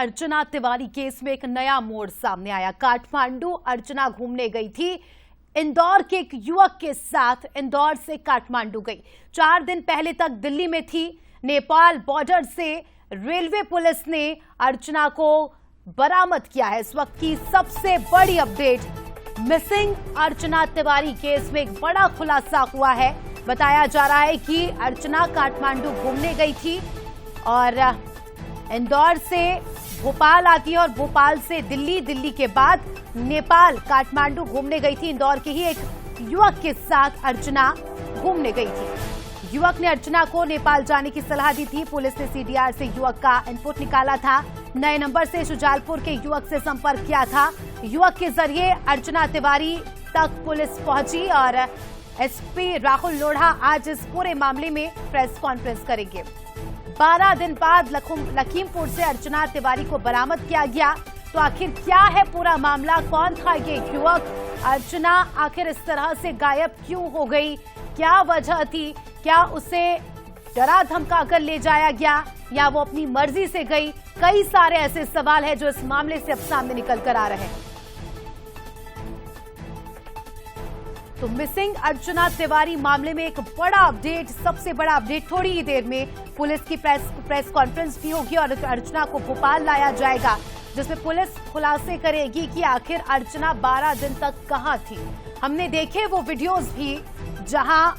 अर्चना Tiwari case में एक नया मोड़ सामने आया। काठमांडू अर्चना घूमने गई थी, इंदौर के एक युवक के साथ इंदौर से काठमांडू गई। 4 दिन पहले तक दिल्ली में थी। नेपाल बॉर्डर से रेलवे पुलिस ने अर्चना को बरामद किया है। इस वक्त की सबसे बड़ी अपडेट, मिसिंग अर्चना तिवारी केस में एक बड़ा खुलासा हुआ है। बताया जा रहा है कि अर्चना काठमांडू घूमने गई थी और इंदौर से भोपाल आती है और भोपाल से दिल्ली, दिल्ली के बाद नेपाल, काठमांडू घूमने गई थी। इंदौर के ही एक युवक के साथ अर्चना घूमने गई थी। युवक ने अर्चना को नेपाल जाने की सलाह दी थी। पुलिस ने सीडीआर से युवक का इनपुट निकाला था। नए नंबर से शुजालपुर के युवक से संपर्क किया था। युवक के जरिए अर्चना तिवारी तक पुलिस पहुंची और एसपी राहुल लोढ़ा आज इस पूरे मामले में प्रेस कॉन्फ्रेंस करेंगे। 12 दिन बाद लखीमपुर से अर्चना तिवारी को बरामद किया गया। तो आखिर क्या है पूरा मामला, कौन था ये युवक, अर्चना आखिर इस तरह से गायब क्यों हो गई, क्या वजह थी, क्या उसे डरा धमका कर ले जाया गया या वो अपनी मर्जी से गई? कई सारे ऐसे सवाल हैं जो इस मामले से अब सामने निकल कर आ रहे हैं। तो मिसिंग अर्चना तिवारी मामले में एक बड़ा अपडेट, सबसे बड़ा अपडेट, थोड़ी ही देर में पुलिस की प्रेस कॉन्फ्रेंस भी होगी और अर्चना को भोपाल लाया जाएगा, जिसमें पुलिस खुलासे करेगी कि आखिर अर्चना 12 दिन तक कहां थी। हमने देखे वो वीडियोस भी जहां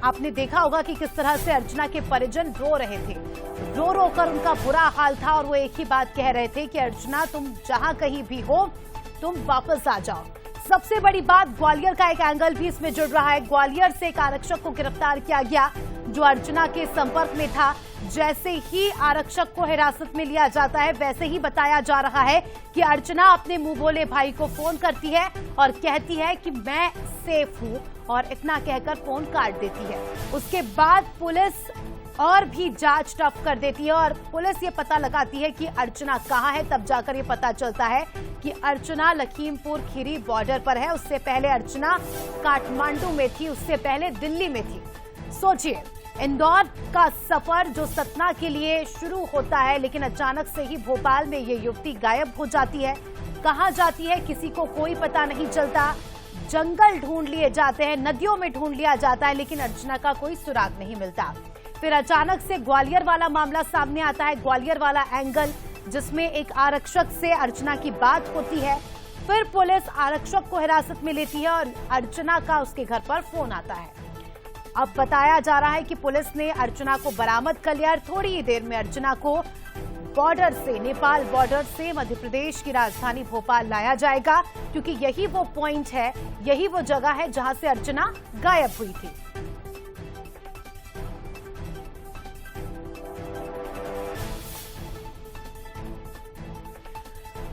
आपने देखा होगा कि किस तरह से अर्चना के परिजन रो रहे थे, रो रो कर उनका बुरा हाल था और वो एक ही बात कह रहे थे कि अर्चना तुम जहां कहीं भी हो, तुम वापस आ जाओ। सबसे बड़ी बात, ग्वालियर का एक एंगल भी इसमें जुड़ रहा है। ग्वालियर से एक आरक्षक को गिरफ्तार किया गया जो अर्चना के संपर्क में था। जैसे ही आरक्षक को हिरासत में लिया जाता है, वैसे ही बताया जा रहा है कि अर्चना अपने मुंह बोले भाई को फोन करती है और कहती है कि मैं सेफ हूं और इतना कहकर फोन काट देती है। उसके बाद पुलिस और भी जांच टफ कर देती है और पुलिस ये पता लगाती है कि अर्चना कहां है। तब जाकर ये पता चलता है कि अर्चना लखीमपुर खीरी बॉर्डर पर है। उससे पहले अर्चना काठमांडू में थी, उससे पहले दिल्ली में थी। सोचिए, इंदौर का सफर जो सतना के लिए शुरू होता है, लेकिन अचानक से ही भोपाल में ये युवती गायब हो जाती है। कहां जाती है किसी को कोई पता नहीं चलता। जंगल ढूंढ लिए जाते हैं, नदियों में ढूंढ लिया जाता है, लेकिन अर्चना का कोई सुराग नहीं मिलता। फिर अचानक से ग्वालियर वाला मामला सामने आता है, ग्वालियर वाला एंगल, जिसमें एक आरक्षक से अर्चना की बात होती है। फिर पुलिस आरक्षक को हिरासत में लेती है और अर्चना का उसके घर पर फोन आता है। अब बताया जा रहा है कि पुलिस ने अर्चना को बरामद कर लिया। थोड़ी ही देर में अर्चना को बॉर्डर से, नेपाल बॉर्डर से मध्य प्रदेश की राजधानी भोपाल लाया जाएगा, क्योंकि यही वो पॉइंट है, यही वो जगह है जहां से अर्चना गायब हुई थी।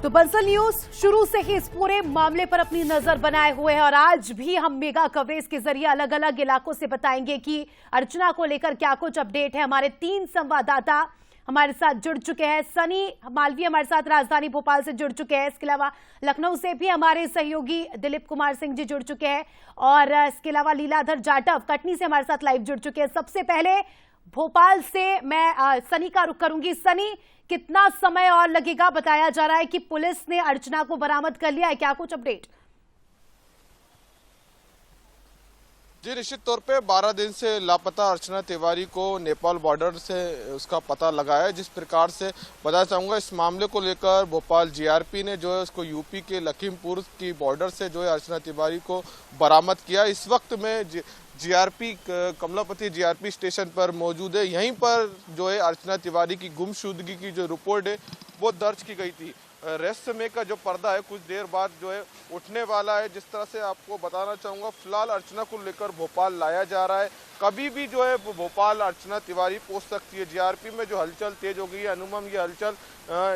तो बंसल न्यूज शुरू से ही इस पूरे मामले पर अपनी नजर बनाए हुए हैं और आज भी हम मेगा कवरेज के जरिए अलग अलग इलाकों से बताएंगे कि अर्चना को लेकर क्या कुछ अपडेट है। हमारे 3 संवाददाता हमारे साथ जुड़ चुके हैं। सनी मालवीय हमारे साथ राजधानी भोपाल से जुड़ चुके हैं। इसके अलावा लखनऊ से भी हमारे सहयोगी दिलीप कुमार सिंह जी जुड़ चुके हैं और इसके अलावा लीलाधर जाटव कटनी से हमारे साथ लाइव जुड़ चुके हैं। सबसे पहले भोपाल से मैं सनी का रुख करूंगी। सनी, कितना समय और लगेगा? बताया जा रहा है कि पुलिस ने अर्चना को बरामद कर लिया है, क्या कुछ अपडेट? जी, निश्चित तौर पे 12 दिन से लापता अर्चना तिवारी को नेपाल बॉर्डर से उसका पता लगा है। जिस प्रकार से बताना चाहूँगा, इस मामले को लेकर भोपाल जीआरपी ने जो है उसको यूपी के लखीमपुर की बॉर्डर से जो है अर्चना तिवारी को बरामद किया। इस वक्त में जीआरपी कमलापति जीआरपी स्टेशन पर मौजूद है। यहीं पर जो है अर्चना तिवारी की गुमशुदगी की जो रिपोर्ट है वो दर्ज की गई थी। रहस्यमय का जो पर्दा है कुछ देर बाद जो है उठने वाला है। जिस तरह से आपको बताना चाहूँगा, फिलहाल अर्चना को लेकर भोपाल लाया जा रहा है। कभी भी जो है भोपाल अर्चना तिवारी पहुंच सकती है। जीआरपी में जो हलचल तेज हो गई है, अनुमम ये हलचल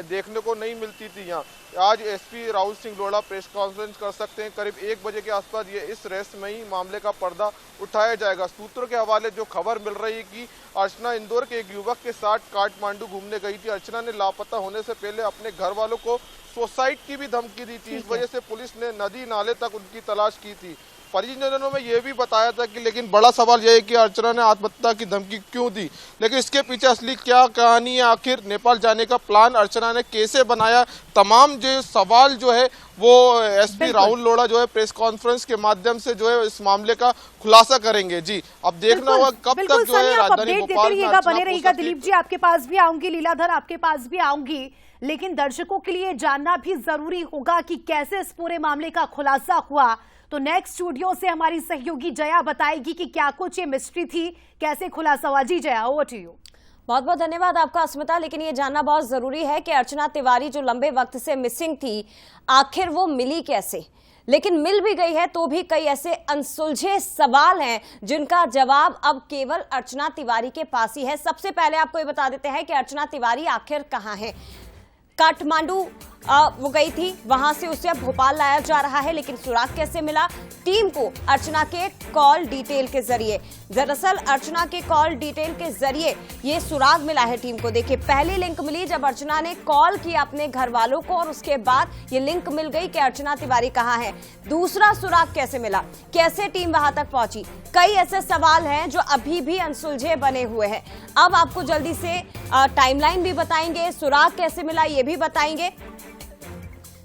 देखने को नहीं मिलती थी यहाँ। आज SP Rahul Singh Lodha press conference कर सकते हैं। करीब 1 बजे के आसपास ये इस रहस्यमयी मामले का पर्दा उठाया जाएगा। सूत्रों के हवाले जो खबर मिल रही है कि अर्चना इंदौर के एक युवक के साथ काठमांडू घूमने गई थी। अर्चना ने लापता होने से पहले अपने घर वालों को सुसाइड की भी धमकी दी थी। इस वजह से पुलिस ने नदी नाले तक उनकी तलाश की थी। परिजनों में ये भी बताया था कि लेकिन बड़ा सवाल यह है कि अर्चना ने आत्महत्या की धमकी क्यों दी, लेकिन इसके पीछे असली क्या कहानी है, आखिर नेपाल जाने का प्लान अर्चना ने कैसे बनाया, तमाम जो सवाल जो है वो एसपी राहुल लोढ़ा जो है प्रेस कॉन्फ्रेंस के माध्यम से जो है इस मामले का खुलासा करेंगे। जी, अब देखना होगा कब तक जो है राजधानी भोपाल में बने रहिएगा। दिलीप जी आपके पास भी आऊंगी, लीलाधर आपके पास भी आऊंगी, लेकिन दर्शकों के लिए जानना भी जरूरी होगा कि कैसे इस पूरे मामले का खुलासा हुआ। तो नेक्स्ट स्टूडियो से हमारी सहयोगी जया बताएगी कि क्या कुछ ये मिस्ट्री थी, कैसे खुलासा हुआ। जी जया, ओवर टू यू। बहुत बहुत धन्यवाद आपका अस्मिता। लेकिन ये जानना बहुत जरूरी है कि अर्चना तिवारी जो लंबे वक्त से मिसिंग थी, आखिर वो मिली कैसे। लेकिन मिल भी गई है तो भी कई ऐसे अनसुलझे सवाल हैं जिनका जवाब अब केवल अर्चना तिवारी के पास ही है। सबसे पहले आपको ये बता देते हैं कि अर्चना तिवारी आखिर कहां है। काठमांडू वो गई थी, वहां से उसे अब भोपाल लाया जा रहा है, लेकिन सुराग कैसे मिला टीम को? अर्चना के कॉल डिटेल के जरिए। दरअसल अर्चना के कॉल डिटेल के जरिए ये सुराग मिला है टीम को। देखिए, पहली लिंक मिली जब अर्चना ने कॉल किया अपने घर वालों को और उसके बाद ये लिंक मिल गई कि अर्चना तिवारी कहां है। दूसरा सुराग कैसे मिला, कैसे टीम वहां तक पहुंची, कई ऐसे सवाल हैं जो अभी भी अनसुलझे बने हुए हैं। अब आपको जल्दी से टाइमलाइन भी बताएंगे, सुराग कैसे मिला ये भी बताएंगे।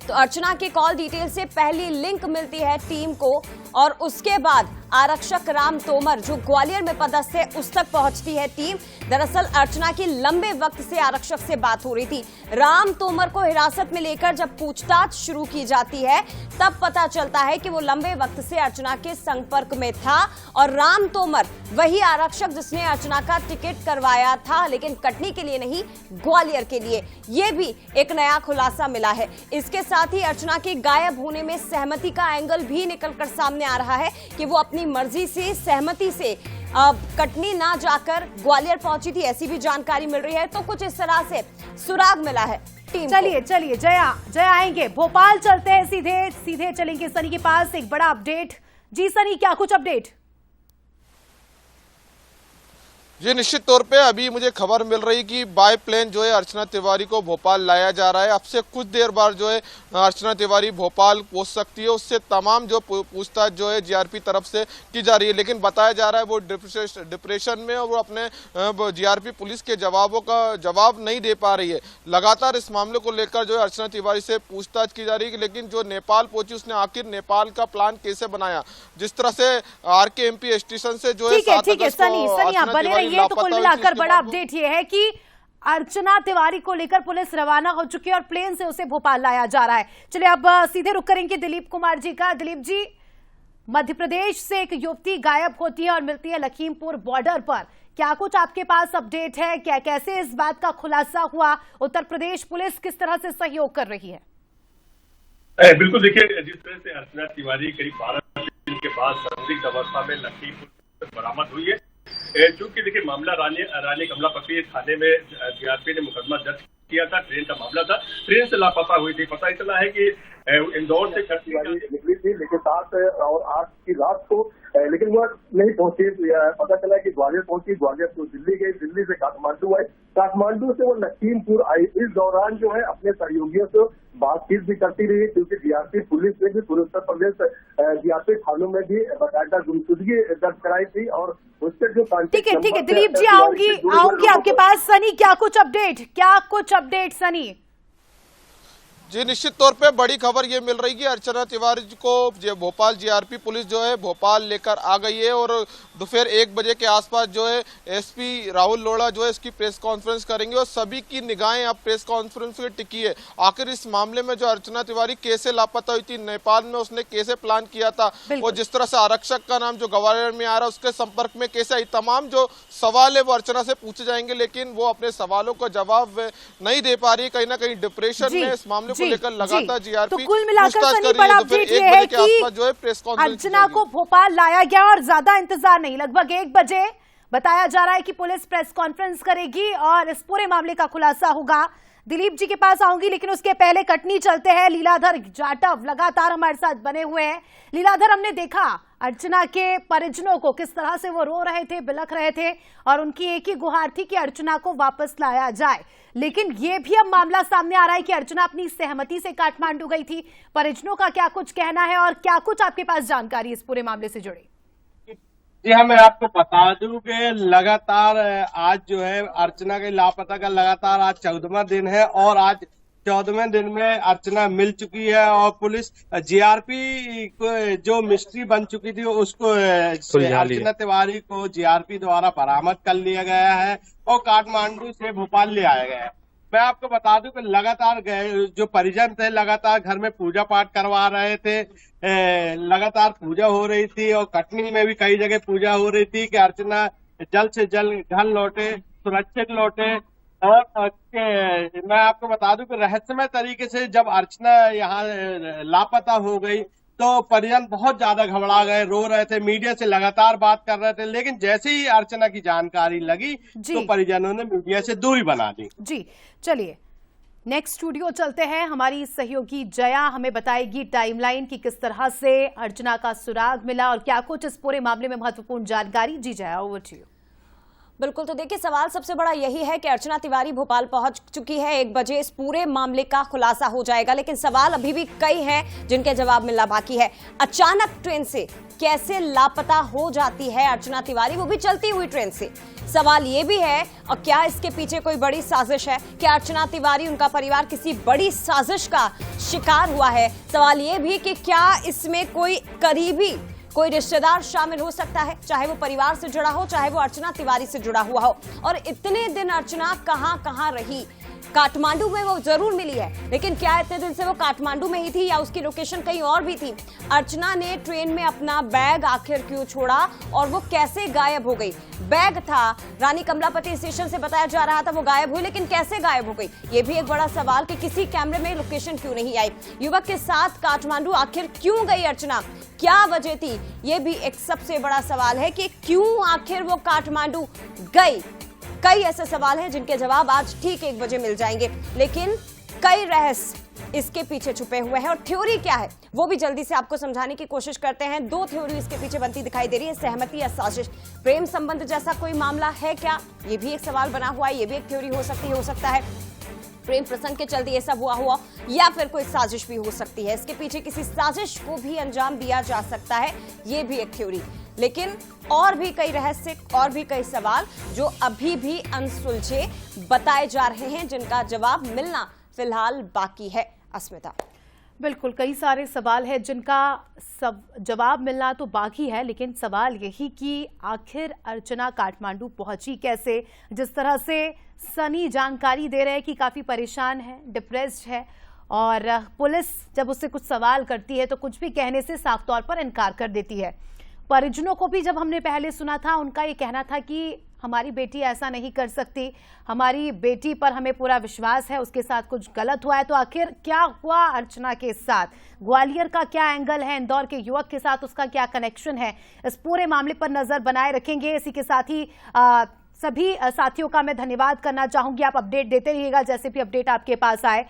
तो अर्चना के कॉल डिटेल से पहली लिंक मिलती है टीम को और उसके बाद आरक्षक राम तोमर जो ग्वालियर में पदस्थ है उस तक पहुंचती है टीम। दरअसल अर्चना की लंबे वक्त से आरक्षक से बात हो रही थी। राम तोमर को हिरासत में लेकर जब पूछताछ शुरू की जाती है तब पता चलता है कि वो लंबे वक्त से अर्चना के संपर्क में था और राम तोमर वही आरक्षक जिसने अर्चना का टिकट करवाया था, लेकिन कटनी के लिए नहीं, ग्वालियर के लिए। ये भी एक नया खुलासा मिला है। इसके साथ ही अर्चना के गायब होने में सहमति का एंगल भी निकलकर सामने आ रहा है कि वो अपनी मर्जी से, सहमति से कटनी ना जाकर ग्वालियर पहुंची थी, ऐसी भी जानकारी मिल रही है। तो कुछ इस तरह से सुराग मिला है टीम। चलिए जया आएंगे, भोपाल चलते हैं, सीधे चलेंगे सनी के पास। एक बड़ा अपडेट। जी सनी, क्या कुछ अपडेट? जी, निश्चित तौर पे अभी मुझे खबर मिल रही कि बाय प्लेन जो है अर्चना तिवारी को भोपाल लाया जा रहा है। अब से कुछ देर बाद जो है अर्चना तिवारी भोपाल पहुंच सकती है। उससे तमाम जो पूछताछ जो है जीआरपी तरफ से की जा रही है, लेकिन बताया जा रहा है वो डिप्रेशन में और वो अपने जीआरपी पुलिस के जवाबों का जवाब नहीं दे पा रही है। लगातार इस मामले को लेकर जो है अर्चना तिवारी से पूछताछ की जा रही है, लेकिन जो नेपाल पहुंची उसने आखिर नेपाल का प्लान कैसे बनाया, जिस तरह से RKMP स्टेशन से जो है ये तो कुल मिलाकर बड़ा अपडेट ये है कि अर्चना तिवारी को लेकर पुलिस रवाना हो चुकी है और प्लेन से उसे भोपाल लाया जा रहा है। चलिए अब सीधे रुक करेंगे दिलीप कुमार जी का। दिलीप जी, मध्य प्रदेश से एक युवती गायब होती है और मिलती है लखीमपुर बॉर्डर पर। क्या कुछ आपके पास अपडेट है? क्या कैसे इस बात का खुलासा हुआ? उत्तर प्रदेश पुलिस किस तरह से सहयोग कर रही है? बिल्कुल, देखिए, जिस तरह से अर्चना तिवारी करीब 12 दिन के बाद संदिग्ध अवस्था में लखीमपुर बरामद हुई है, चूंकि देखिए मामला रानी कमलापति थाने में जीआरपी ने मुकदमा दर्ज किया था। ट्रेन का मामला था, ट्रेन से लापता हुई थी। पता चला है कि इंदौर से निकली थी, लेकिन 7 और 8 की रात को, लेकिन वो नहीं पहुंची। पता चला कि ग्वालियर पहुंची, ग्वालियर से दिल्ली गई, दिल्ली से काठमांडू आई, काठमांडू से वो लखीमपुर आई। इस दौरान जो है अपने सहयोगियों से बातचीत भी करती रही, क्योंकि जीआरपी पुलिस ने भी पूरे उत्तर प्रदेश जीआरपी थानों में भी बाकायदा गुमशुदगी दर्ज कराई थी और उससे जो ठीक है दिलीप जी, आऊंगी आपके पास। सनी, क्या कुछ अपडेट सनी? जी, निश्चित तौर पे बड़ी खबर ये मिल रही है कि अर्चना तिवारी को भोपाल जीआरपी पुलिस जो है भोपाल लेकर आ गई है और दोपहर 1 बजे के आसपास जो है एसपी राहुल लोढ़ा जो है इसकी प्रेस कॉन्फ्रेंस करेंगे और सभी की निगाहें अब प्रेस कॉन्फ्रेंस पे टिकी है। आखिर इस मामले में जो अर्चना तिवारी कैसे लापता हुई थी, नेपाल में उसने कैसे प्लान किया था और जिस तरह से आरक्षक का नाम जो ग्वालियर में आ रहा है उसके संपर्क में कैसे आई, तमाम जो सवाल है वो अर्चना से पूछे जाएंगे, लेकिन वो अपने सवालों का जवाब नहीं दे पा रही। कहीं ना कहीं डिप्रेशन में इस मामले को लेकर लगातार जीआरपी तो कुल मिलाकर सनी बड़ा अपडेट ये है कि अर्चना को भोपाल लाया गया और ज्यादा इंतजार नहीं, लगभग 1 बजे बताया जा रहा है कि पुलिस प्रेस कॉन्फ्रेंस करेगी और इस पूरे मामले का खुलासा होगा। दिलीप जी के पास आऊंगी, लेकिन उसके पहले कटनी चलते हैं। लीलाधर जाटव लगातार हमारे साथ बने हुए हैं। लीलाधर, हमने देखा अर्चना के परिजनों को, किस तरह से वो रो रहे थे, बिलख रहे थे और उनकी एक ही गुहार थी कि अर्चना को वापस लाया जाए। लेकिन ये भी अब मामला सामने आ रहा है कि अर्चना अपनी सहमति से काठमांडू गई थी। परिजनों का क्या कुछ कहना है और क्या कुछ आपके पास जानकारी इस पूरे मामले से जुड़ी? जी हाँ, मैं आपको बता दूं कि लगातार आज जो है अर्चना के लापता का लगातार आज 14वां दिन है और आज 14वें दिन में अर्चना मिल चुकी है और पुलिस जीआरपी को जो मिस्ट्री बन चुकी थी उसको अर्चना तिवारी को जीआरपी द्वारा बरामद कर लिया गया है और काठमांडू से भोपाल ले आया गया है। मैं आपको बता दूं कि लगातार जो परिजन थे लगातार घर में पूजा पाठ करवा रहे थे, लगातार पूजा हो रही थी और कटनी में भी कई जगह पूजा हो रही थी कि अर्चना जल्द से जल्द घर लौटे, सुरक्षित लौटे। और मैं आपको बता दूं कि रहस्यमय तरीके से जब अर्चना यहाँ लापता हो गई तो परिजन बहुत ज्यादा घबरा गए, रो रहे थे, मीडिया से लगातार बात कर रहे थे, लेकिन जैसे ही अर्चना की जानकारी लगी तो परिजनों ने मीडिया से दूरी बना दी। जी चलिए नेक्स्ट स्टूडियो चलते हैं। हमारी सहयोगी जया हमें बताएगी टाइमलाइन की किस तरह से अर्चना का सुराग मिला और क्या कुछ इस पूरे मामले में महत्वपूर्ण जानकारी। जी जया, ओवर टू यू। बिल्कुल, तो देखिए सवाल सबसे बड़ा यही है कि अर्चना तिवारी भोपाल पहुंच चुकी है, 1 बजे इस पूरे मामले का खुलासा हो जाएगा, लेकिन सवाल अभी भी कई हैं जिनके जवाब मिलना बाकी है। अचानक ट्रेन से कैसे लापता हो जाती है अर्चना तिवारी, वो भी चलती हुई ट्रेन से? सवाल ये भी है, और क्या इसके पीछे कोई बड़ी साजिश है? क्या अर्चना तिवारी, उनका परिवार किसी बड़ी साजिश का शिकार हुआ है? सवाल ये भी कि क्या इसमें कोई करीबी, कोई रिश्तेदार शामिल हो सकता है, चाहे वो परिवार से जुड़ा हो, चाहे वो अर्चना तिवारी से जुड़ा हुआ हो। और इतने दिन अर्चना कहां रही? काठमांडू में वो जरूर मिली है, लेकिन क्या इतने दिन से वो काठमांडू में ही थी या उसकी लोकेशन कहीं और भी थी? अर्चना ने ट्रेन में अपना बैग आखिर क्यों छोड़ा और वो कैसे गायब हो गई? बैग था, रानी कमलापति स्टेशन से बताया जा रहा था वो गायब हुई, लेकिन कैसे गायब हो गई? ये भी एक बड़ा सवाल कि किसी कैमरे में लोकेशन क्यों नहीं आई? युवक के साथ काठमांडू आखिर क्यों गई अर्चना? क्या वजह थी? ये भी एक सबसे बड़ा सवाल है कि क्यों आखिर वो काठमांडू गई। कई ऐसे सवाल हैं जिनके जवाब आज ठीक 1 बजे मिल जाएंगे, लेकिन कई रहस्य इसके पीछे छुपे हुए हैं और थ्योरी क्या है वो भी जल्दी से आपको समझाने की कोशिश करते हैं। 2 थ्योरी इसके पीछे बनती दिखाई दे रही है, सहमति या साजिश। प्रेम संबंध जैसा कोई मामला है क्या, ये भी एक सवाल बना हुआ है, ये भी एक थ्योरी हो सकता है। प्रेम प्रसंग के चलते ये सब हुआ या फिर कोई साजिश भी हो सकती है, इसके पीछे किसी साजिश को भी अंजाम दिया जा सकता है, ये भी एक थ्योरी। लेकिन और भी कई रहस्य, और भी कई सवाल जो अभी भी अनसुलझे बताए जा रहे हैं, जिनका जवाब मिलना फिलहाल बाकी है। अस्मिता, बिल्कुल, कई सारे सवाल हैं जिनका जवाब मिलना तो बाकी है, लेकिन सवाल यही कि आखिर अर्चना काठमांडू पहुंची कैसे? जिस तरह से सनी जानकारी दे रहे हैं कि काफी परेशान है, डिप्रेस्ड है, और पुलिस जब उससे कुछ सवाल करती है तो कुछ भी कहने से साफ तौर पर इनकार कर देती है। परिजनों को भी जब हमने पहले सुना था, उनका ये कहना था कि हमारी बेटी ऐसा नहीं कर सकती, हमारी बेटी पर हमें पूरा विश्वास है, उसके साथ कुछ गलत हुआ है। तो आखिर क्या हुआ अर्चना के साथ? ग्वालियर का क्या एंगल है, इंदौर के युवक के साथ उसका क्या कनेक्शन है? इस पूरे मामले पर नजर बनाए रखेंगे। इसी के साथ ही सभी साथियों का मैं धन्यवाद करना चाहूंगी। आप अपडेट देते रहिएगा जैसे भी अपडेट आपके पास आए,